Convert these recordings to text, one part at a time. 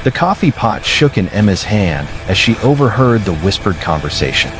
The coffee pot shook in Emma's hand as she overheard the whispered conversation.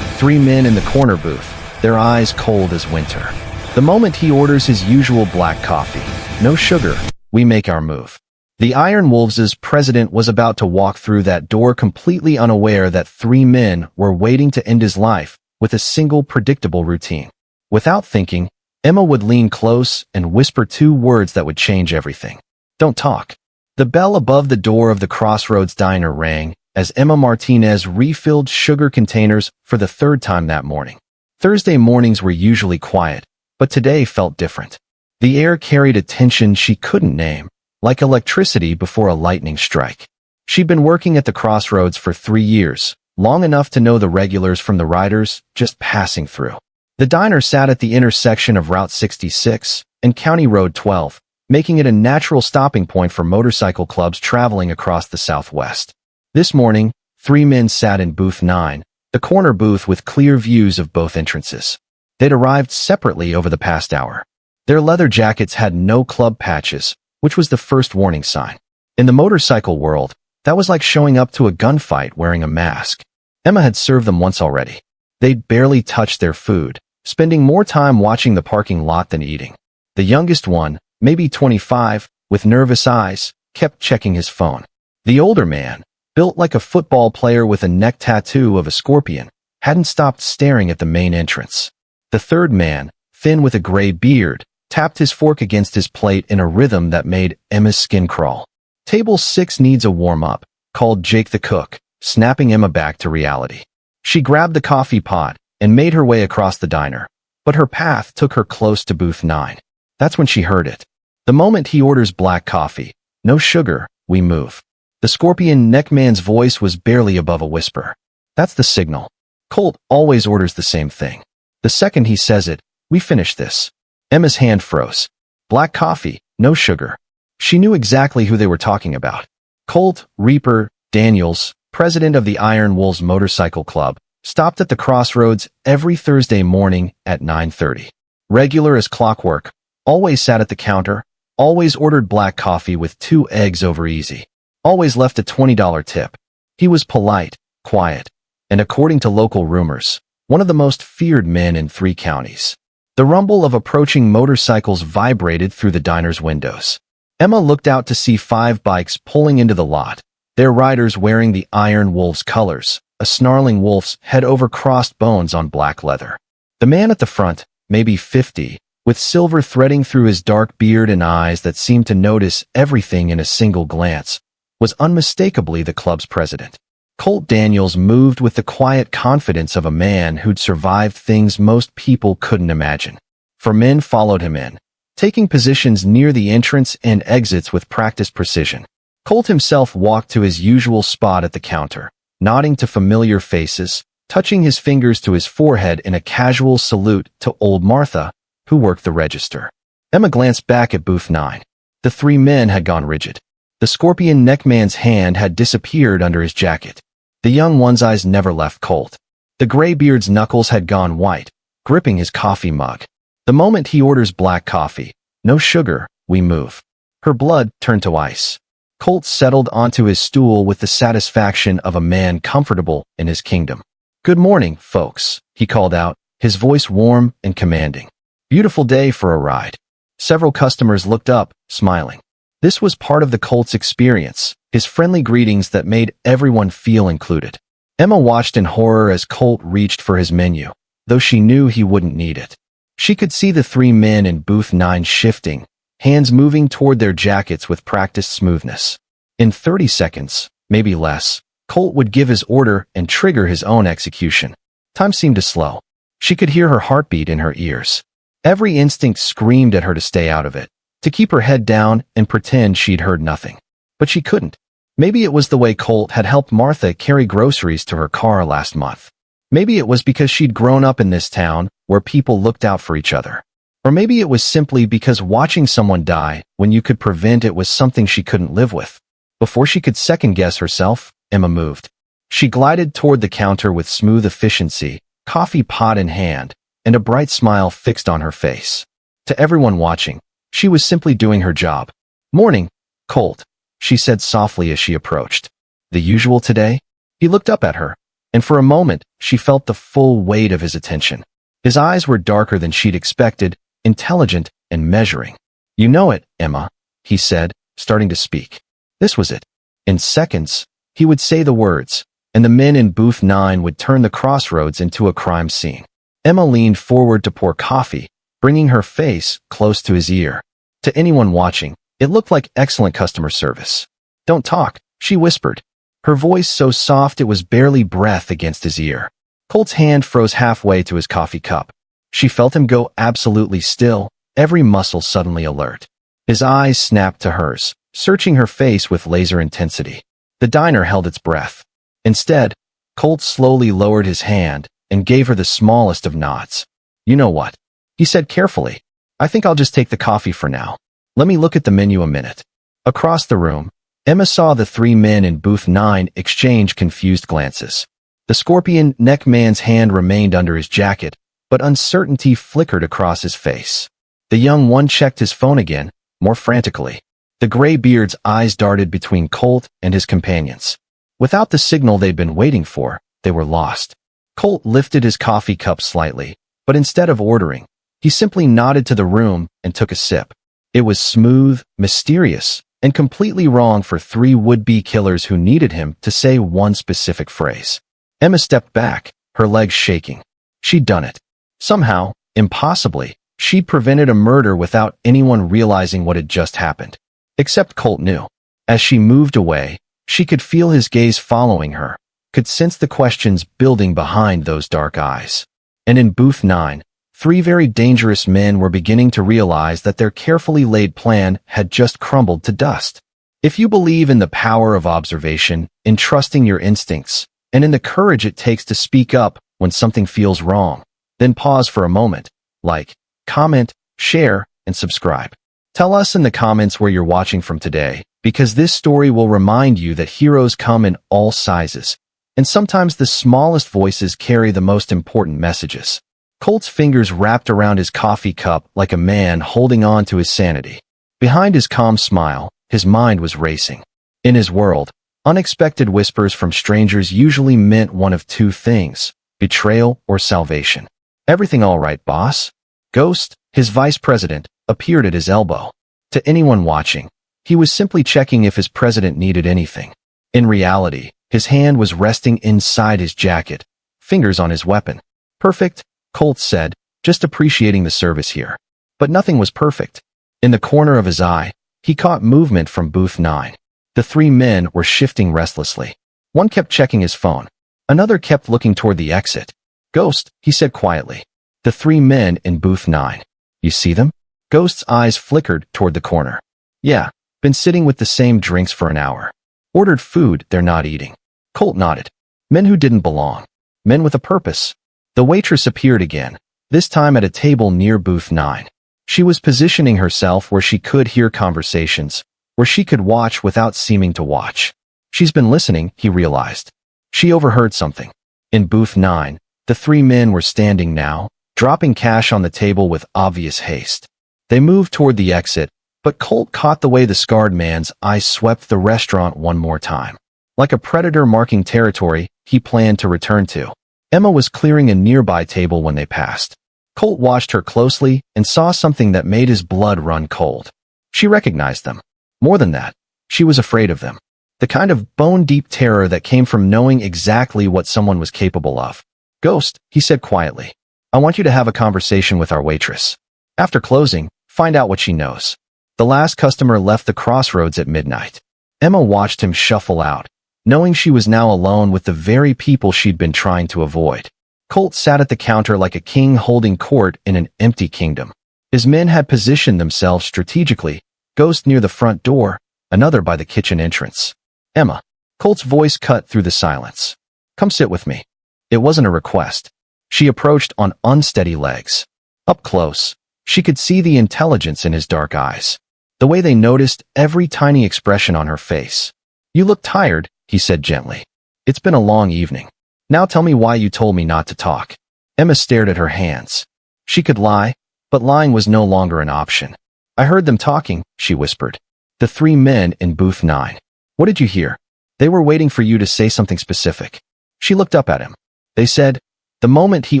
Three men in the corner booth, their eyes cold as winter. The moment he orders his usual black coffee, no sugar, we make our move. The Iron Wolves' president was about to walk through that door completely unaware that three men were waiting to end his life with a single predictable routine. Without thinking, Emma would lean close and whisper two words that would change everything. Don't talk. The bell above the door of the Crossroads Diner rang as Emma Martinez refilled sugar containers for the third time that morning. Thursday mornings were usually quiet, but today felt different. The air carried a tension she couldn't name, like electricity before a lightning strike. She'd been working at the Crossroads for 3 years, long enough to know the regulars from the riders just passing through. The diner sat at the intersection of Route 66 and County Road 12, making it a natural stopping point for motorcycle clubs traveling across the Southwest. This morning, three men sat in Booth 9, the corner booth with clear views of both entrances. They'd arrived separately over the past hour. Their leather jackets had no club patches, which was the first warning sign. In the motorcycle world, that was like showing up to a gunfight wearing a mask. Emma had served them once already. They'd barely touched their food, spending more time watching the parking lot than eating. The youngest one, maybe 25, with nervous eyes, kept checking his phone. The older man, built like a football player with a neck tattoo of a scorpion, hadn't stopped staring at the main entrance. The third man, thin with a gray beard, tapped his fork against his plate in a rhythm that made Emma's skin crawl. Table 6 needs a warm-up, called Jake the cook, snapping Emma back to reality. She grabbed the coffee pot and made her way across the diner, but her path took her close to Booth 9. That's when she heard it. The moment he orders black coffee, no sugar, we move. The scorpion neck man's voice was barely above a whisper. That's the signal. Colt always orders the same thing. The second he says it, we finish this. Emma's hand froze. Black coffee, no sugar. She knew exactly who they were talking about. Colt Reaper Daniels, president of the Iron Wolves Motorcycle Club, stopped at the Crossroads every Thursday morning at 9:30. Regular as clockwork, always sat at the counter, always ordered black coffee with 2 eggs over easy, always left a $20 tip. He was polite, quiet, and according to local rumors, one of the most feared men in 3 counties. The rumble of approaching motorcycles vibrated through the diner's windows. Emma looked out to see 5 bikes pulling into the lot, their riders wearing the Iron Wolves colors, a snarling wolf's head over crossed bones on black leather. The man at the front, maybe 50, with silver threading through his dark beard and eyes that seemed to notice everything in a single glance, was unmistakably the club's president. Colt Daniels moved with the quiet confidence of a man who'd survived things most people couldn't imagine. 4 men followed him in, taking positions near the entrance and exits with practiced precision. Colt himself walked to his usual spot at the counter, nodding to familiar faces, touching his fingers to his forehead in a casual salute to old Martha, who worked the register. Emma glanced back at Booth 9. The 3 men had gone rigid. The scorpion neckman's hand had disappeared under his jacket. The young one's eyes never left Colt. The graybeard's knuckles had gone white, gripping his coffee mug. The moment he orders black coffee, no sugar, we move. Her blood turned to ice. Colt settled onto his stool with the satisfaction of a man comfortable in his kingdom. Good morning, folks, he called out, his voice warm and commanding. Beautiful day for a ride. Several customers looked up, smiling. This was part of the Colt's experience, his friendly greetings that made everyone feel included. Emma watched in horror as Colt reached for his menu, though she knew he wouldn't need it. She could see the 3 men in Booth 9 shifting, hands moving toward their jackets with practiced smoothness. In 30 seconds, maybe less, Colt would give his order and trigger his own execution. Time seemed to slow. She could hear her heartbeat in her ears. Every instinct screamed at her to stay out of it, to keep her head down and pretend she'd heard nothing. But she couldn't. Maybe it was the way Colt had helped Martha carry groceries to her car last month. Maybe it was because she'd grown up in this town where people looked out for each other. Or maybe it was simply because watching someone die when you could prevent it was something she couldn't live with. Before she could second-guess herself, Emma moved. She glided toward the counter with smooth efficiency, coffee pot in hand, and a bright smile fixed on her face. To everyone watching, she was simply doing her job. Morning, Colt, she said softly as she approached. The usual today? He looked up at her, and for a moment, she felt the full weight of his attention. His eyes were darker than she'd expected, intelligent and measuring. You know it, Emma, he said, starting to speak. This was it. In seconds, he would say the words, and the men in booth 9 would turn the crossroads into a crime scene. Emma leaned forward to pour coffee, bringing her face close to his ear. To anyone watching, it looked like excellent customer service. Don't talk, she whispered, her voice so soft it was barely breath against his ear. Colt's hand froze halfway to his coffee cup. She felt him go absolutely still, every muscle suddenly alert. His eyes snapped to hers, searching her face with laser intensity. The diner held its breath. Instead, Colt slowly lowered his hand and gave her the smallest of nods. You know what? He said carefully. I think I'll just take the coffee for now. Let me look at the menu a minute. Across the room, Emma saw the 3 men in booth 9 exchange confused glances. The scorpion neck man's hand remained under his jacket, but uncertainty flickered across his face. The young one checked his phone again, more frantically. The gray-beard's eyes darted between Colt and his companions. Without the signal they'd been waiting for, they were lost. Colt lifted his coffee cup slightly, but instead of ordering, he simply nodded to the room and took a sip. It was smooth, mysterious, and completely wrong for 3 would-be killers who needed him to say one specific phrase. Emma stepped back, her legs shaking. She'd done it. Somehow, impossibly, she'd prevented a murder without anyone realizing what had just happened. Except Colt knew. As she moved away, she could feel his gaze following her, could sense the questions building behind those dark eyes. And in booth 9, 3 very dangerous men were beginning to realize that their carefully laid plan had just crumbled to dust. If you believe in the power of observation, in trusting your instincts, and in the courage it takes to speak up when something feels wrong, then pause for a moment, like, comment, share, and subscribe. Tell us in the comments where you're watching from today, because this story will remind you that heroes come in all sizes, and sometimes the smallest voices carry the most important messages. Colt's fingers wrapped around his coffee cup like a man holding on to his sanity. Behind his calm smile, his mind was racing. In his world, unexpected whispers from strangers usually meant one of 2 things, betrayal or salvation. Everything all right, boss? Ghost, his vice president, appeared at his elbow. To anyone watching, he was simply checking if his president needed anything. In reality, his hand was resting inside his jacket, fingers on his weapon. Perfect, Colt said, just appreciating the service here. But nothing was perfect. In the corner of his eye, he caught movement from booth 9. The 3 men were shifting restlessly. One kept checking his phone. Another kept looking toward the exit. Ghost, he said quietly. The 3 men in booth 9. You see them? Ghost's eyes flickered toward the corner. Yeah, been sitting with the same drinks for an hour. Ordered food they're not eating. Colt nodded. Men who didn't belong. Men with a purpose. The waitress appeared again, this time at a table near booth 9. She was positioning herself where she could hear conversations, where she could watch without seeming to watch. She's been listening, he realized. She overheard something. In booth 9, the 3 men were standing now, dropping cash on the table with obvious haste. They moved toward the exit, but Colt caught the way the scarred man's eyes swept the restaurant one more time. Like a predator marking territory he planned to return to. Emma was clearing a nearby table when they passed. Colt watched her closely and saw something that made his blood run cold. She recognized them. More than that, she was afraid of them. The kind of bone-deep terror that came from knowing exactly what someone was capable of. Ghost, he said quietly. I want you to have a conversation with our waitress. After closing, find out what she knows. The last customer left the crossroads at midnight. Emma watched him shuffle out, knowing she was now alone with the very people she'd been trying to avoid. Colt sat at the counter like a king holding court in an empty kingdom. His men had positioned themselves strategically, Ghost near the front door, another by the kitchen entrance. Emma. Colt's voice cut through the silence. Come sit with me. It wasn't a request. She approached on unsteady legs. Up close, she could see the intelligence in his dark eyes. The way they noticed every tiny expression on her face. You look tired, he said gently. It's been a long evening. Now tell me why you told me not to talk. Emma stared at her hands. She could lie, but lying was no longer an option. I heard them talking, she whispered. The three men in booth 9. What did you hear? They were waiting for you to say something specific. She looked up at him. They said, the moment he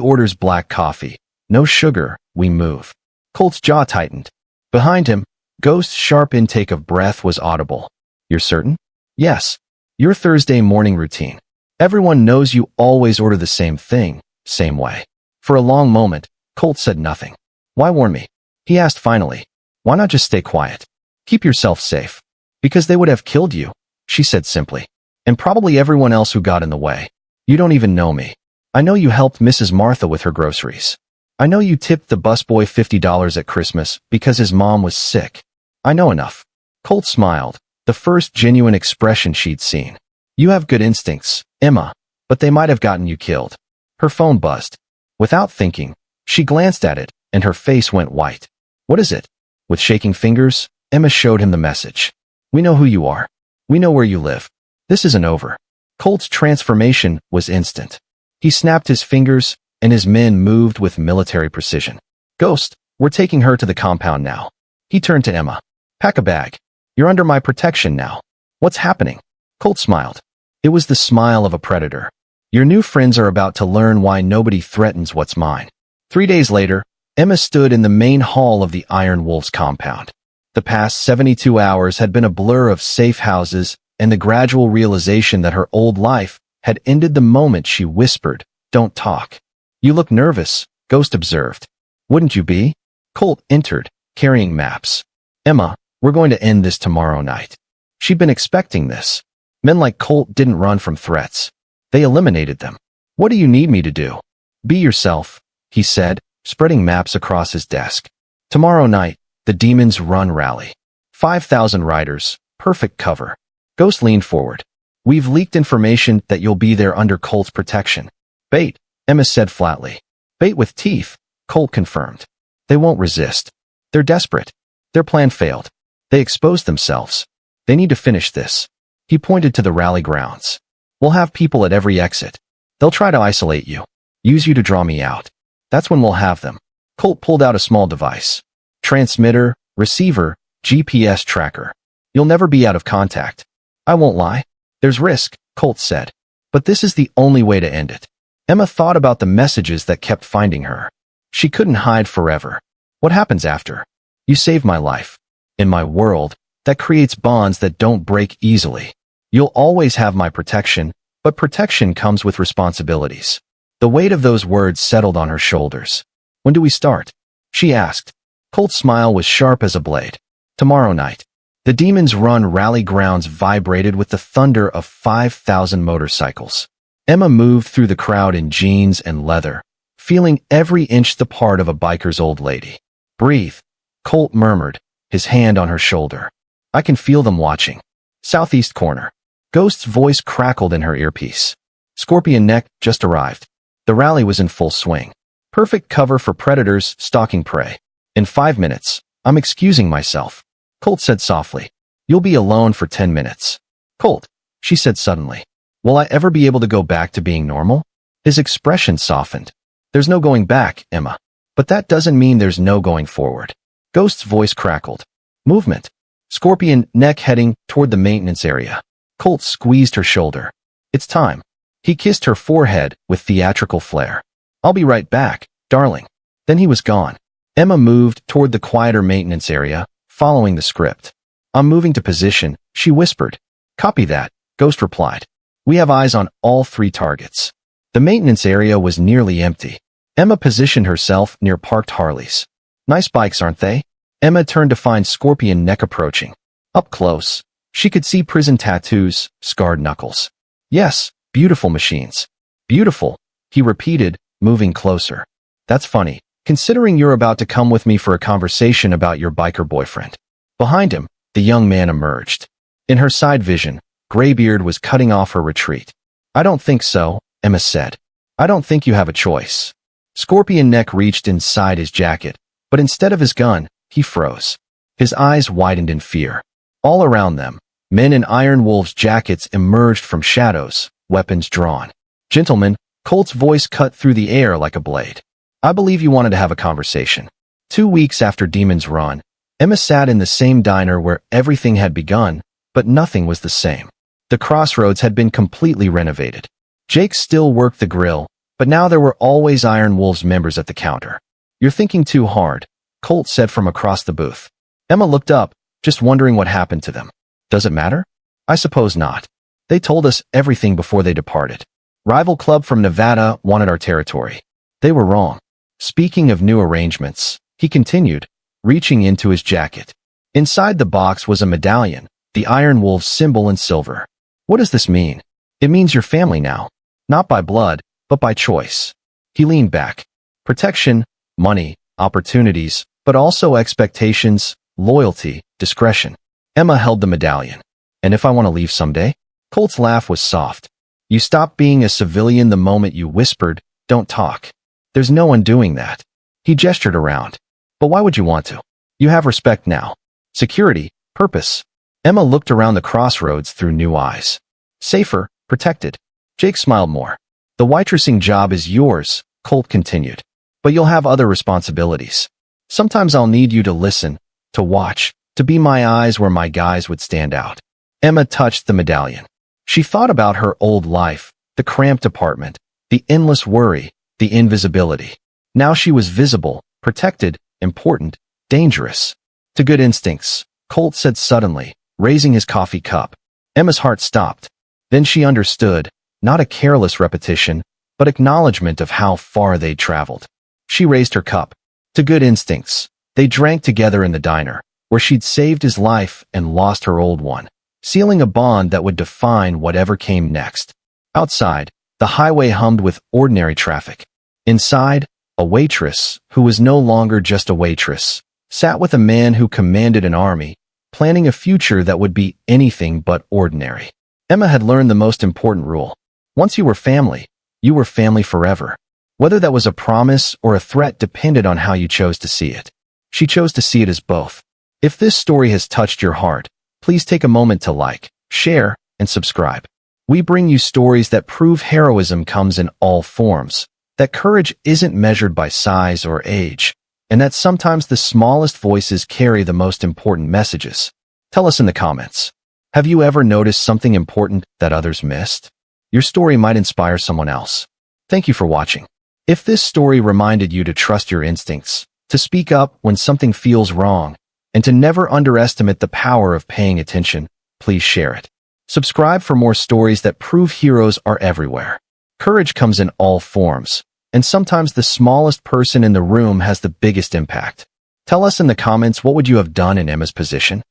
orders black coffee, no sugar, we move. Colt's jaw tightened. Behind him, Ghost's sharp intake of breath was audible. You're certain? Yes. Your Thursday morning routine. Everyone knows you always order the same thing, same way. For a long moment, Colt said nothing. Why warn me? He asked finally. Why not just stay quiet? Keep yourself safe. Because they would have killed you, she said simply. And probably everyone else who got in the way. You don't even know me. I know you helped Mrs. Martha with her groceries. I know you tipped the busboy $50 at Christmas because his mom was sick. I know enough. Colt smiled, the first genuine expression she'd seen. You have good instincts, Emma, but they might have gotten you killed. Her phone buzzed. Without thinking, she glanced at it, and her face went white. What is it? With shaking fingers, Emma showed him the message. We know who you are. We know where you live. This isn't over. Colt's transformation was instant. He snapped his fingers, and his men moved with military precision. Ghost, we're taking her to the compound now. He turned to Emma. Pack a bag. You're under my protection now. What's happening? Colt smiled. It was the smile of a predator. Your new friends are about to learn why nobody threatens what's mine. 3 days later, Emma stood in the main hall of the Iron Wolves compound. The past 72 hours had been a blur of safe houses and the gradual realization that her old life had ended the moment she whispered, "Don't talk." You look nervous, Ghost observed. Wouldn't you be? Colt entered, carrying maps. Emma, we're going to end this tomorrow night. She'd been expecting this. Men like Colt didn't run from threats. They eliminated them. What do you need me to do? Be yourself, he said, spreading maps across his desk. Tomorrow night, the Demons Run rally. 5,000 riders, perfect cover. Ghost leaned forward. We've leaked information that you'll be there under Colt's protection. Bait, Emma said flatly. Bait with teeth, Colt confirmed. They won't resist. They're desperate. Their plan failed. They exposed themselves. They need to finish this. He pointed to the rally grounds. We'll have people at every exit. They'll try to isolate you. Use you to draw me out. That's when we'll have them. Colt pulled out a small device. Transmitter, receiver, GPS tracker. You'll never be out of contact. I won't lie. There's risk, Colt said. But this is the only way to end it. Emma thought about the messages that kept finding her. She couldn't hide forever. What happens after? You saved my life. In my world, that creates bonds that don't break easily. You'll always have my protection, but protection comes with responsibilities. The weight of those words settled on her shoulders. When do we start? She asked. Colt's smile was sharp as a blade. Tomorrow night. The Demons Run rally grounds vibrated with the thunder of 5,000 motorcycles. Emma moved through the crowd in jeans and leather, feeling every inch the part of a biker's old lady. Breathe, Colt murmured, his hand on her shoulder. I can feel them watching. Southeast corner. Ghost's voice crackled in her earpiece. Scorpion Neck just arrived. The rally was in full swing. Perfect cover for predators stalking prey. In 5 minutes, I'm excusing myself. Colt said softly. You'll be alone for 10 minutes. Colt, she said suddenly. Will I ever be able to go back to being normal? His expression softened. There's no going back, Emma. But that doesn't mean there's no going forward. Ghost's voice crackled. Movement. Scorpion Neck heading toward the maintenance area. Colt squeezed her shoulder. It's time. He kissed her forehead with theatrical flair. I'll be right back, darling. Then he was gone. Emma moved toward the quieter maintenance area, following the script. I'm moving to position, she whispered. Copy that, Ghost replied. We have eyes on all 3 targets. The maintenance area was nearly empty. Emma positioned herself near parked Harleys. Nice bikes, aren't they? Emma turned to find Scorpion Neck approaching. Up close, she could see prison tattoos, scarred knuckles. Yes, beautiful machines. Beautiful, he repeated, moving closer. That's funny, considering you're about to come with me for a conversation about your biker boyfriend. Behind him, the young man emerged. In her side vision, Graybeard was cutting off her retreat. I don't think so, Emma said. I don't think you have a choice. Scorpion Neck reached inside his jacket, but instead of his gun, he froze. His eyes widened in fear. All around them, men in Iron Wolves jackets emerged from shadows, weapons drawn. Gentlemen, Colt's voice cut through the air like a blade. I believe you wanted to have a conversation. 2 weeks after Demons Run, Emma sat in the same diner where everything had begun, but nothing was the same. The crossroads had been completely renovated. Jake still worked the grill, but now there were always Iron Wolves members at the counter. "You're thinking too hard," Colt said from across the booth. Emma looked up, just wondering what happened to them. "Does it matter?" "I suppose not. They told us everything before they departed. Rival club from Nevada wanted our territory. They were wrong." Speaking of new arrangements, he continued, reaching into his jacket. Inside the box was a medallion, the Iron Wolves symbol in silver. "What does this mean?" "It means you're family now. Not by blood, but by choice." He leaned back. "Protection, money, opportunities, but also expectations, loyalty, discretion." Emma held the medallion. "And if I want to leave someday?" Colt's laugh was soft. "You stop being a civilian the moment you whispered, 'Don't talk.' There's no one doing that." He gestured around. "But why would you want to? You have respect now. Security, purpose." Emma looked around the crossroads through new eyes. "Safer, protected." Jake smiled more. "The waitressing job is yours," Colt continued. "But you'll have other responsibilities. Sometimes I'll need you to listen, to watch, to be my eyes where my guys would stand out." Emma touched the medallion. She thought about her old life, the cramped apartment, the endless worry, the invisibility. Now she was visible, protected, important, dangerous. "To good instincts," Colt said suddenly, raising his coffee cup. Emma's heart stopped. Then she understood, not a careless repetition, but acknowledgement of how far they'd traveled. She raised her cup. "To good instincts." They drank together in the diner, where she'd saved his life and lost her old one, sealing a bond that would define whatever came next. Outside, the highway hummed with ordinary traffic. Inside, a waitress, who was no longer just a waitress, sat with a man who commanded an army, planning a future that would be anything but ordinary. Emma had learned the most important rule. Once you were family forever. Whether that was a promise or a threat depended on how you chose to see it. She chose to see it as both. If this story has touched your heart, please take a moment to like, share, and subscribe. We bring you stories that prove heroism comes in all forms, that courage isn't measured by size or age, and that sometimes the smallest voices carry the most important messages. Tell us in the comments. Have you ever noticed something important that others missed? Your story might inspire someone else. Thank you for watching. If this story reminded you to trust your instincts, to speak up when something feels wrong, and to never underestimate the power of paying attention, please share it. Subscribe for more stories that prove heroes are everywhere. Courage comes in all forms, and sometimes the smallest person in the room has the biggest impact. Tell us in the comments, what would you have done in Emma's position?